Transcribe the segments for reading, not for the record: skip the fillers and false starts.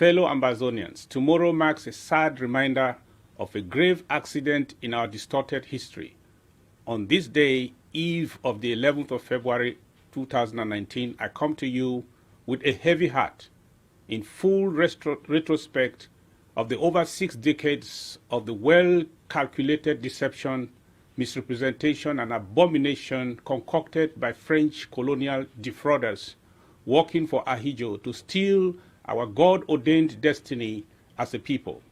Fellow Ambazonians, tomorrow marks a sad reminder of a grave accident in our distorted history. On this day, eve of the 11th of February 2019, I come to you with a heavy heart in full retrospect of the over 6 decades of the well-calculated deception, misrepresentation, and abomination concocted by French colonial defrauders working for Ahijo to steal our God-ordained destiny as a people.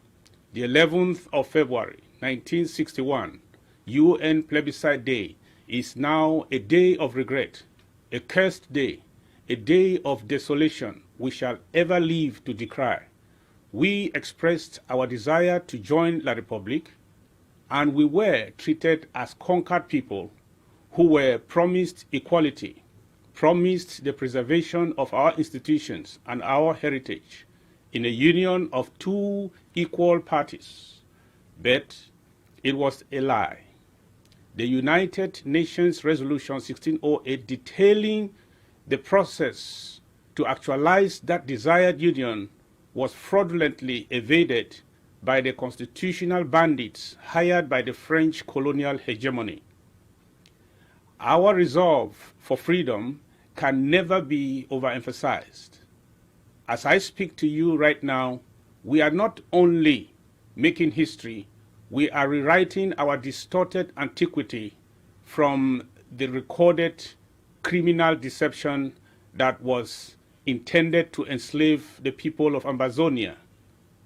The 11th of February, 1961, UN Plebiscite Day, is now a day of regret, a cursed day, a day of desolation we shall ever live to decry. We expressed our desire to join La République, and we were treated as conquered people who were promised equality, promised the preservation of our institutions and our heritage in a union of 2 equal parties. But it was a lie. The United Nations Resolution 1608 detailing the process to actualize that desired union was fraudulently evaded by the constitutional bandits hired by the French colonial hegemony. Our resolve for freedom can never be overemphasized. As I speak to you right now, we are not only making history, we are rewriting our distorted antiquity from the recorded criminal deception that was intended to enslave the people of Ambazonia,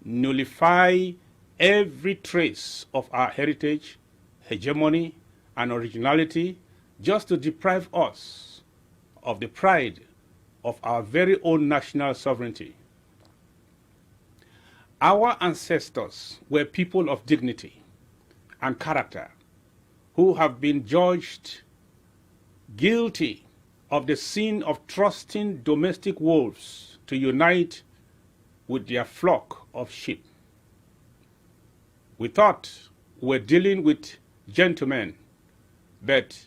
nullify every trace of our heritage, hegemony, and originality, just to deprive us of the pride of our very own national sovereignty. Our ancestors were people of dignity and character who have been judged guilty of the sin of trusting domestic wolves to unite with their flock of sheep. We thought we were dealing with gentlemen, but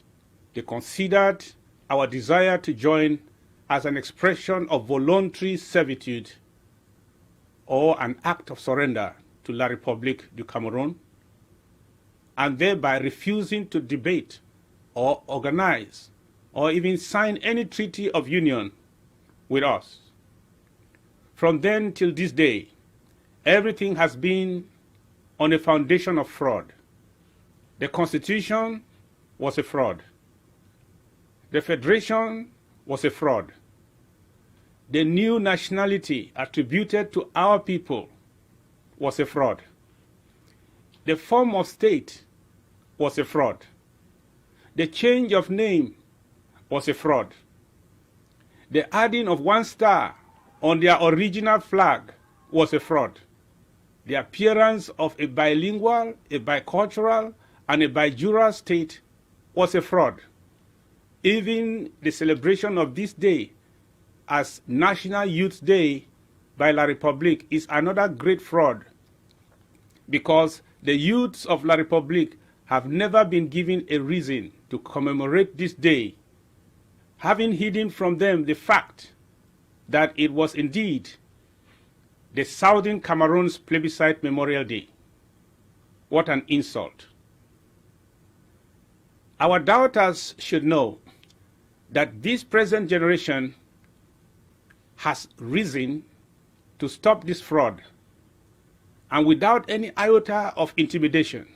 they considered our desire to join as an expression of voluntary servitude or an act of surrender to La République du Cameroon, and thereby refusing to debate or organize or even sign any treaty of union with us. From then till this day, everything has been on a foundation of fraud. The Constitution was a fraud. The Federation was a fraud. The new nationality attributed to our people was a fraud. The form of state was a fraud. The change of name was a fraud. The adding of 1 star on their original flag was a fraud. The appearance of a bilingual, a bicultural, and a bijural state was a fraud. Even the celebration of this day as National Youth Day by La République is another great fraud, because the youths of La République have never been given a reason to commemorate this day, having hidden from them the fact that it was indeed the Southern Cameroons Plebiscite Memorial Day. What an insult. Our doubters should know that this present generation has risen to stop this fraud, and without any iota of intimidation,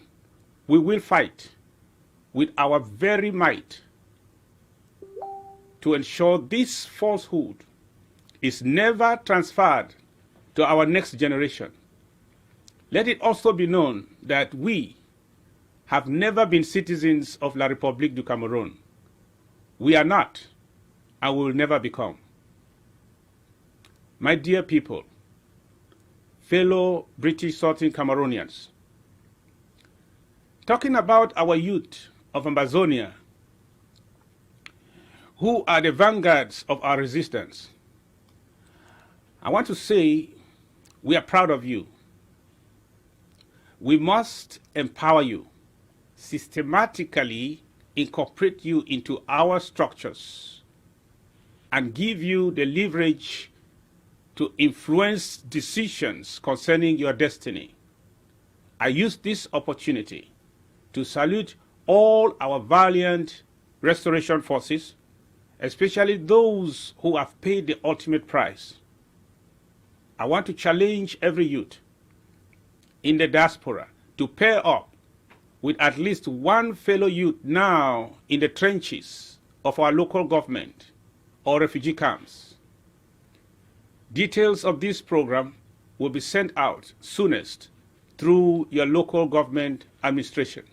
we will fight with our very might to ensure this falsehood is never transferred to our next generation. Let it also be known that we have never been citizens of La République du Cameroon. We are not, and will never become. My dear people, fellow British Southern Cameroonians, talking about our youth of Ambazonia, who are the vanguards of our resistance, I want to say we are proud of you. We must empower you, systematically incorporate you into our structures, and give you the leverage to influence decisions concerning your destiny. I use this opportunity to salute all our valiant restoration forces, especially those who have paid the ultimate price. I want to challenge every youth in the diaspora to pair up with at least one fellow youth now in the trenches of our local government or refugee camps. Details of this program will be sent out soonest through your local government administration.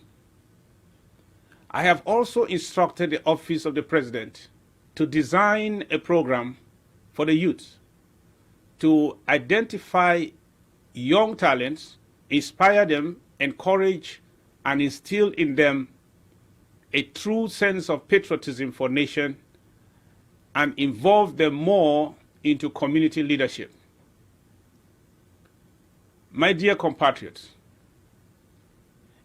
I have also instructed the Office of the President to design a program for the youth to identify young talents, inspire them, encourage, and instill in them a true sense of patriotism for nation, and involve them more into community leadership. My dear compatriots,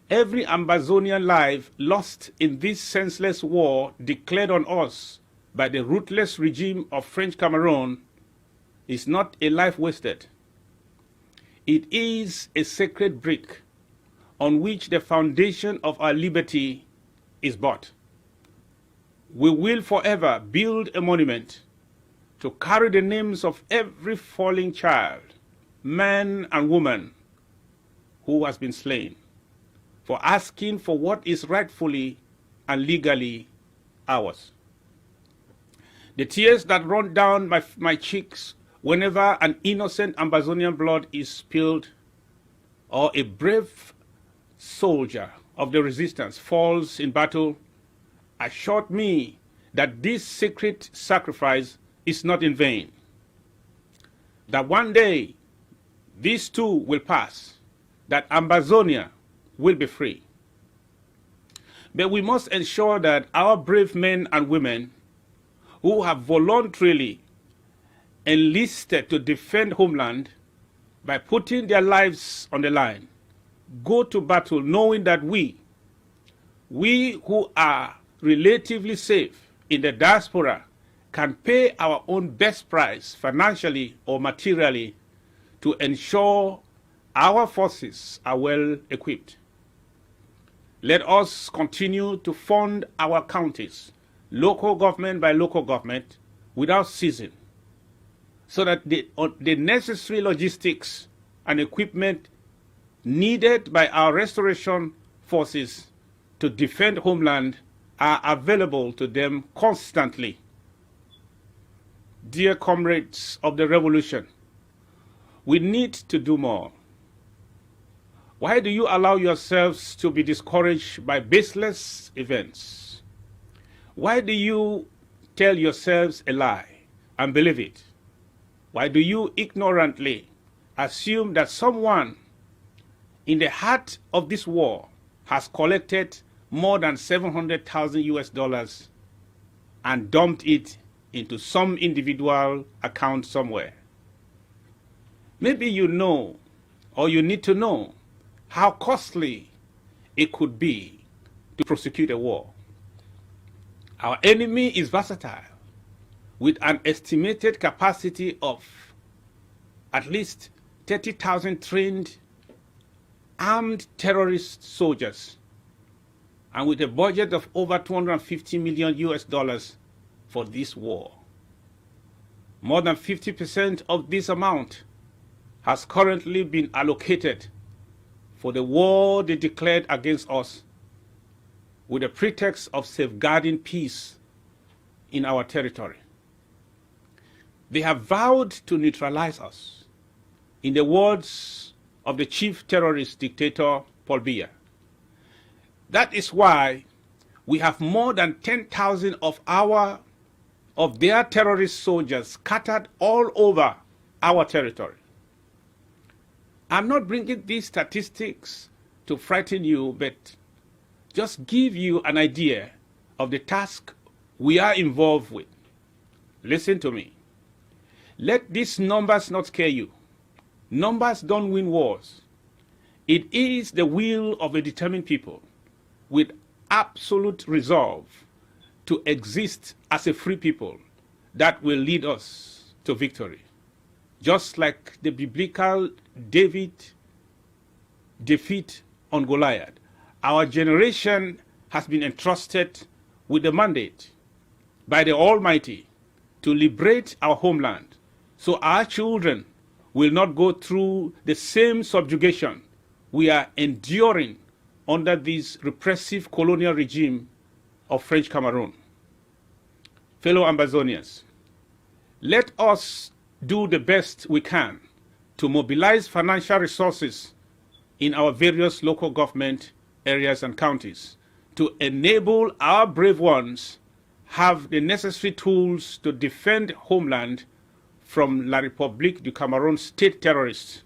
every Ambazonian life lost in this senseless war declared on us by the ruthless regime of French Cameroon is not a life wasted. It is a sacred brick on which the foundation of our liberty is built. We will forever build a monument to carry the names of every falling child, man and woman who has been slain for asking for what is rightfully and legally ours. The tears that run down my cheeks whenever an innocent Ambazonian blood is spilled or a brave soldier of the resistance falls in battle assured me that this sacred sacrifice is not in vain, that one day these too will pass, that Ambazonia will be free. But we must ensure that our brave men and women who have voluntarily enlisted to defend homeland by putting their lives on the line go to battle knowing that we who are relatively safe in the diaspora can pay our own best price financially or materially to ensure our forces are well equipped. Let us continue to fund our counties, local government by local government, without ceasing, so that the necessary logistics and equipment needed by our restoration forces to defend homeland are available to them constantly. Dear comrades of the revolution, we need to do more. Why do you allow yourselves to be discouraged by baseless events? Why do you tell yourselves a lie and believe it? Why do you ignorantly assume that someone in the heart of this war has collected more than $700,000 and dumped it into some individual account somewhere? Maybe you know, or you need to know, how costly it could be to prosecute a war. Our enemy is versatile, with an estimated capacity of at least 30,000 trained armed terrorist soldiers, and with a budget of over $250 million for this war. More than 50% of this amount has currently been allocated for the war they declared against us with the pretext of safeguarding peace in our territory. They have vowed to neutralize us, in the words of the chief terrorist dictator, Paul Biya. That is why we have more than 10,000 of their terrorist soldiers scattered all over our territory. I'm not bringing these statistics to frighten you, but just give you an idea of the task we are involved with. Listen to me. Let these numbers not scare you. Numbers don't win wars. It is the will of a determined people with absolute resolve to exist as a free people that will lead us to victory. just like the biblical David defeat on Goliath. Our generation has been entrusted with the mandate by the Almighty to liberate our homeland, so our children will not go through the same subjugation we are enduring under this repressive colonial regime of French Cameroon. Fellow Ambazonians, let us do the best we can to mobilize financial resources in our various local government areas and counties to enable our brave ones have the necessary tools to defend homeland from La République du Cameroon state terrorists.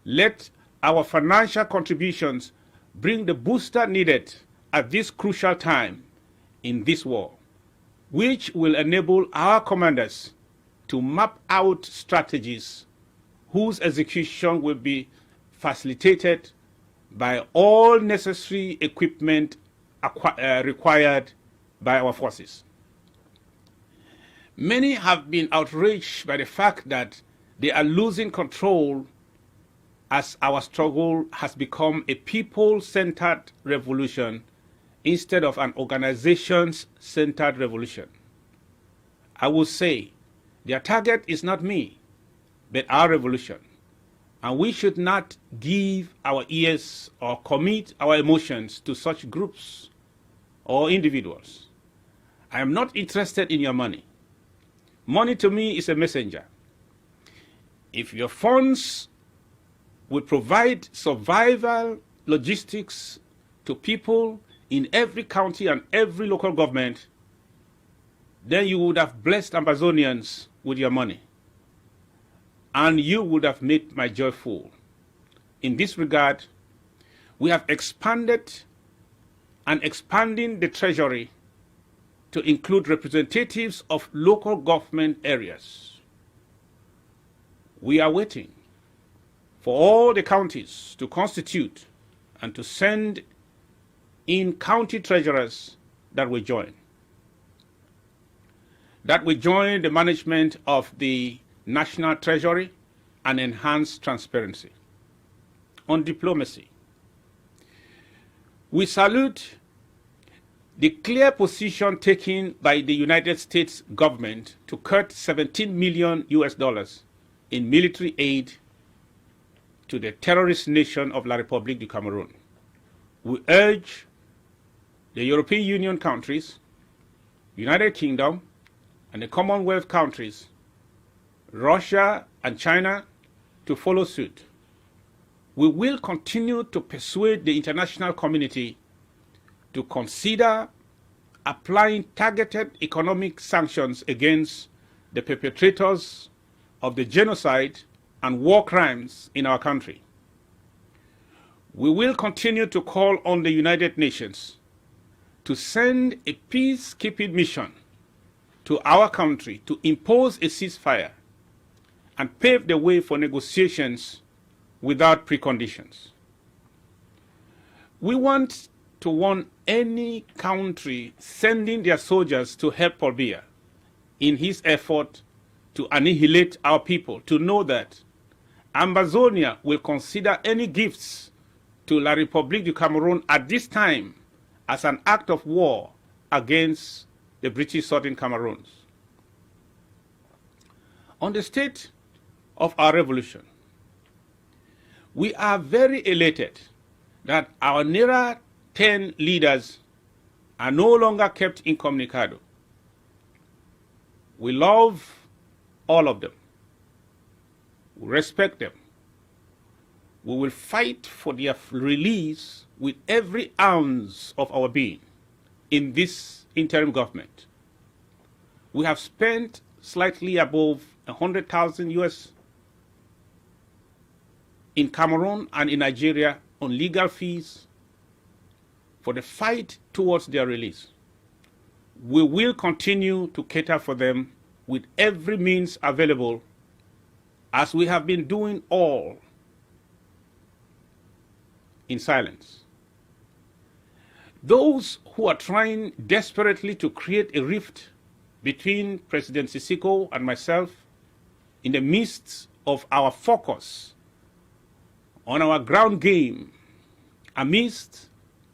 Let our financial contributions bring the booster needed at this crucial time in this war, which will enable our commanders to map out strategies whose execution will be facilitated by all necessary equipment required by our forces. Many have been outraged by the fact that they are losing control as our struggle has become a people-centered revolution instead of an organizations-centered revolution. I will say, their target is not me, but our revolution. And we should not give our ears or commit our emotions to such groups or individuals. I am not interested in your money. Money to me is a messenger. If your funds would provide survival logistics to people in every county and every local government, then you would have blessed Ambazonians with your money, and you would have made my joy full. In this regard, we have expanded and expanding the treasury to include representatives of local government areas. We are waiting for all the counties to constitute and to send in county treasurers that will join. That will join the management of the National Treasury and enhance transparency. On diplomacy, we salute the clear position taken by the United States government to cut $17 million in military aid to the terrorist nation of La République du Cameroon. We urge the European Union countries, United Kingdom, and the Commonwealth countries, Russia and China, to follow suit. We will continue to persuade the international community to consider applying targeted economic sanctions against the perpetrators of the genocide and war crimes in our country. We will continue to call on the United Nations to send a peacekeeping mission to our country to impose a ceasefire and pave the way for negotiations without preconditions. We want to warn any country sending their soldiers to help Paul Biya in his effort to annihilate our people to know that Ambazonia will consider any gifts to La République du Cameroon at this time as an act of war against the British Southern Cameroons. On the state of our revolution, we are very elated that our nearer 10 leaders are no longer kept incommunicado. We love all of them. We respect them. We will fight for their release with every ounce of our being in this interim government. We have spent slightly above 100,000 US in Cameroon and in Nigeria on legal fees for the fight towards their release. We will continue to cater for them with every means available, as we have been doing all in silence. Those who are trying desperately to create a rift between President Sako and myself in the midst of our focus on our ground game amidst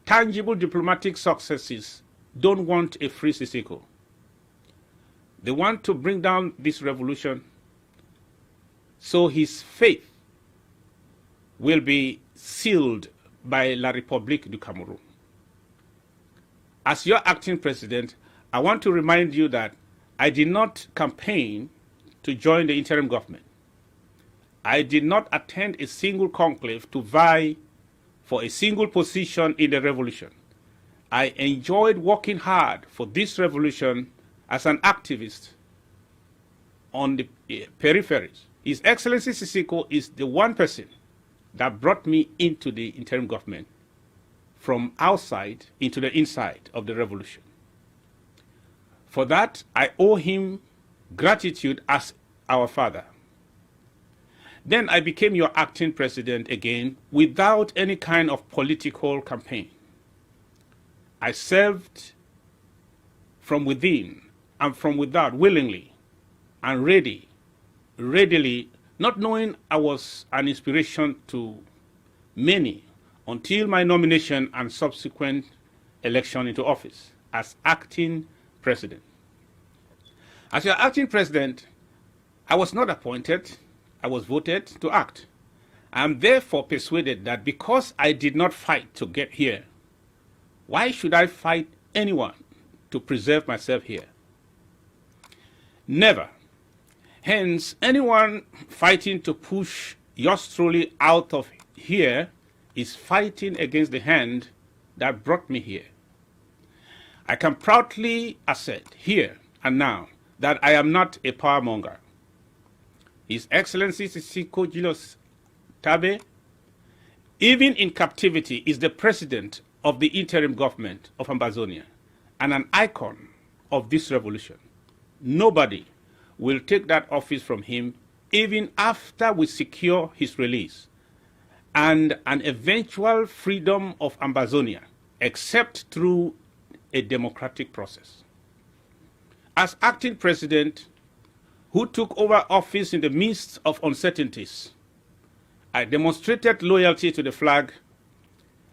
tangible diplomatic successes don't want a free Sako. They want to bring down this revolution so his faith will be sealed by La République du Cameroon. As your acting president, I want to remind you that I did not campaign to join the interim government. I did not attend a single conclave to vie for a single position in the revolution. I enjoyed working hard for this revolution as an activist on the peripheries. His Excellency Sako is the one person that brought me into the interim government from outside into the inside of the revolution. For that, I owe him gratitude as our father. Then I became your acting president again without any kind of political campaign. I served from within and from without willingly and readily, not knowing I was an inspiration to many until my nomination and subsequent election into office as acting president. As your acting president, I was not appointed, I was voted to act. I am therefore persuaded that because I did not fight to get here, why should I fight anyone to preserve myself here? Never. Hence, anyone fighting to push yours truly out of here is fighting against the hand that brought me here. I can proudly assert here and now that I am not a power monger. His Excellency Sako Julius Tabe, even in captivity, is the president of the interim government of Ambazonia and an icon of this revolution. Nobody will take that office from him even after we secure his release and an eventual freedom of Ambazonia, except through a democratic process. As acting president, who took over office in the midst of uncertainties, I demonstrated loyalty to the flag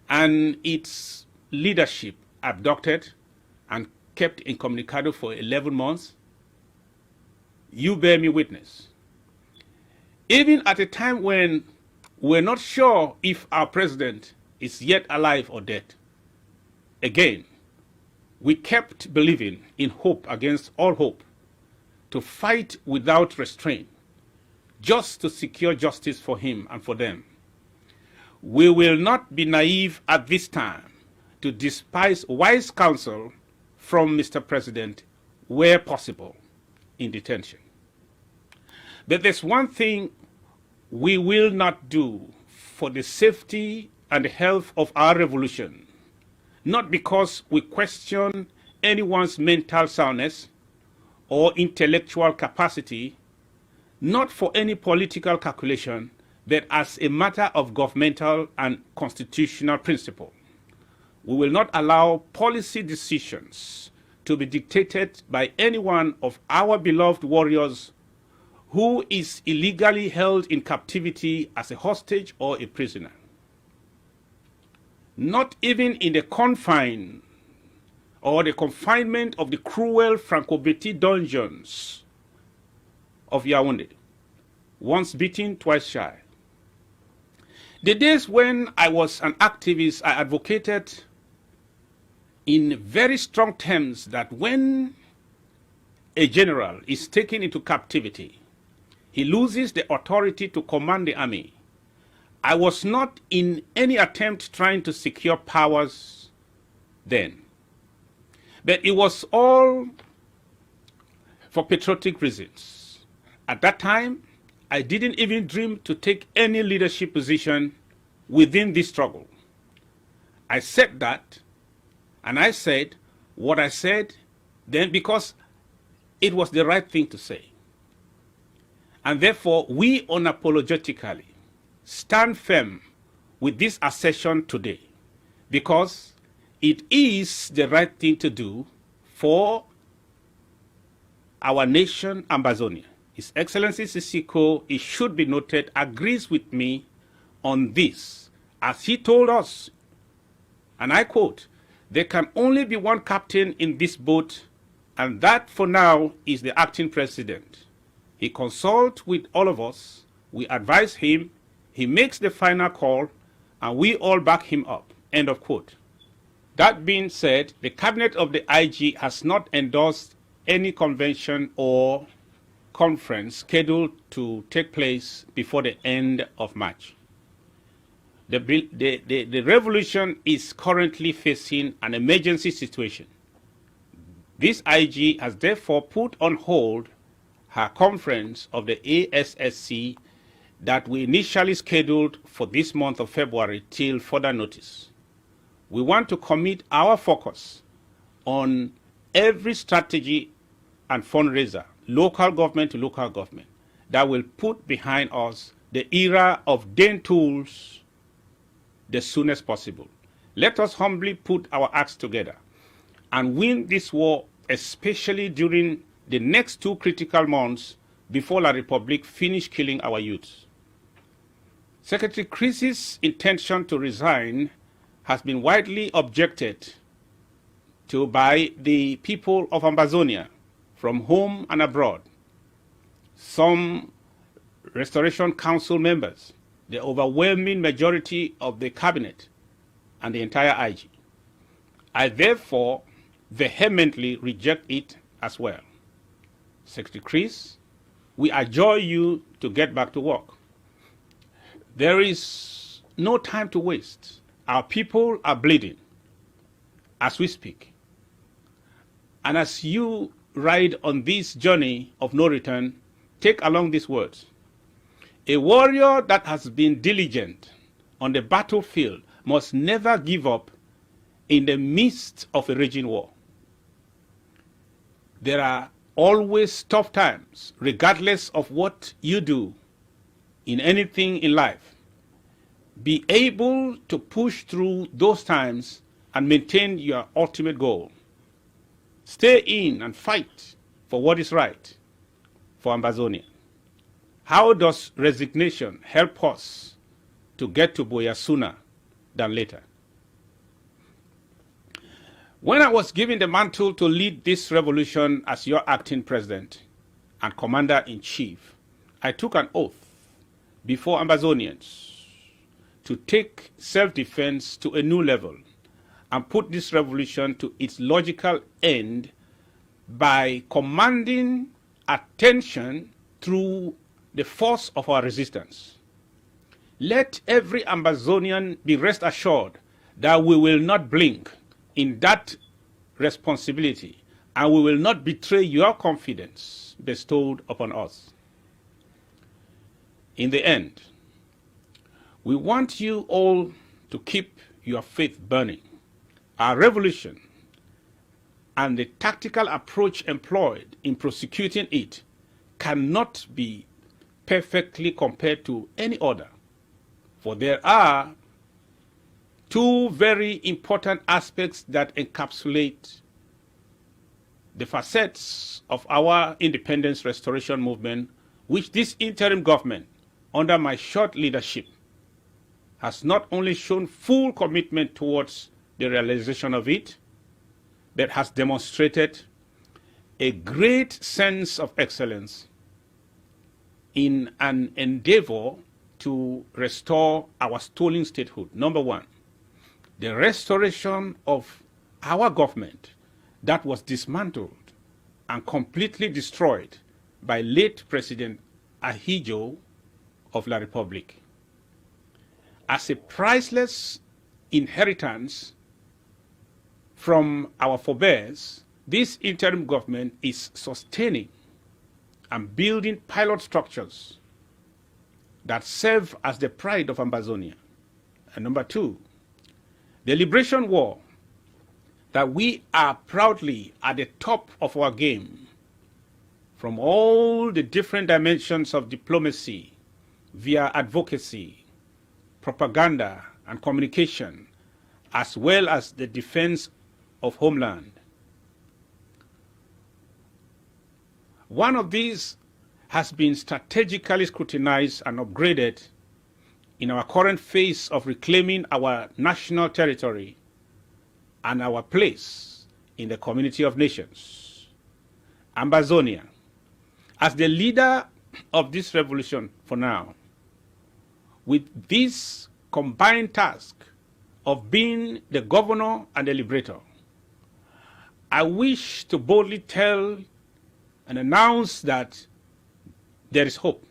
and its leadership abducted and kept incommunicado for 11 months. You bear me witness. Even at a time when we're not sure if our president is yet alive or dead, again, we kept believing in hope against all hope, to fight without restraint, just to secure justice for him and for them. We will not be naive at this time to despise wise counsel from Mr. President where possible in detention. But there's one thing we will not do for the safety and the health of our revolution, not because we question anyone's mental soundness or intellectual capacity, not for any political calculation, but as a matter of governmental and constitutional principle. We will not allow policy decisions to be dictated by any one of our beloved warriors who is illegally held in captivity as a hostage or a prisoner. Not even in the confine or the confinement of the cruel Franco-Béti dungeons of Yaoundé, once beaten, twice shy. The days when I was an activist, I advocated in very strong terms that when a general is taken into captivity, he loses the authority to command the army. I was not in any attempt trying to secure powers then, but it was all for patriotic reasons. At that time, I didn't even dream to take any leadership position within this struggle. I said that, and I said what I said then because it was the right thing to say. And therefore, we unapologetically stand firm with this assertion today because it is the right thing to do for our nation, Ambazonia. His Excellency Sako, it should be noted, agrees with me on this, as he told us, and I quote, "There can only be one captain in this boat, and that for now is the acting president. He consults with all of us, we advise him, he makes the final call, and we all back him up." End of quote. That being said, the cabinet of the IG has not endorsed any convention or conference scheduled to take place before the end of March. The revolution is currently facing an emergency situation. This IG has therefore put on hold her conference of the ASSC that we initially scheduled for this month of February till further notice. We want to commit our focus on every strategy and fundraiser, local government to local government, that will put behind us the era of den tools the soonest possible. Let us humbly put our acts together and win this war, especially during the next 2 critical months before La Republique finish killing our youths. Secretary Chris's intention to resign has been widely objected to by the people of Ambazonia, from home and abroad. Some Restoration Council members, the overwhelming majority of the cabinet, and the entire IG. I therefore vehemently reject it as well. Secretary Chris, we adjure you to get back to work. There is no time to waste. Our people are bleeding as we speak. And as you ride on this journey of no return, take along these words. A warrior that has been diligent on the battlefield must never give up in the midst of a raging war. There are always tough times, regardless of what you do in anything in life. Be able to push through those times and maintain your ultimate goal. Stay in and fight for what is right for Ambazonia. How does resignation help us to get to Buea sooner than later? When I was given the mantle to lead this revolution as your acting president and commander-in-chief, I took an oath before Ambazonians to take self-defense to a new level and put this revolution to its logical end by commanding attention through the force of our resistance. Let every Ambazonian be rest assured that we will not blink in that responsibility, and we will not betray your confidence bestowed upon us. In the end, we want you all to keep your faith burning. Our revolution and the tactical approach employed in prosecuting it cannot be perfectly compared to any other, for there are 2 very important aspects that encapsulate the facets of our independence restoration movement, which this interim government, under my short leadership, has not only shown full commitment towards the realization of it, but has demonstrated a great sense of excellence in an endeavor to restore our stolen statehood. Number 1, the restoration of our government that was dismantled and completely destroyed by late President Ahidjo of La Republique. As a priceless inheritance from our forebears, this interim government is sustaining and building pilot structures that serve as the pride of Ambazonia. And number 2, the liberation war that we are proudly at the top of our game from all the different dimensions of diplomacy, via advocacy, propaganda, and communication, as well as the defense of homeland. One of these has been strategically scrutinized and upgraded in our current phase of reclaiming our national territory and our place in the community of nations. Ambazonia, as the leader of this revolution for now, with this combined task of being the governor and the liberator, I wish to boldly tell and announce that there is hope.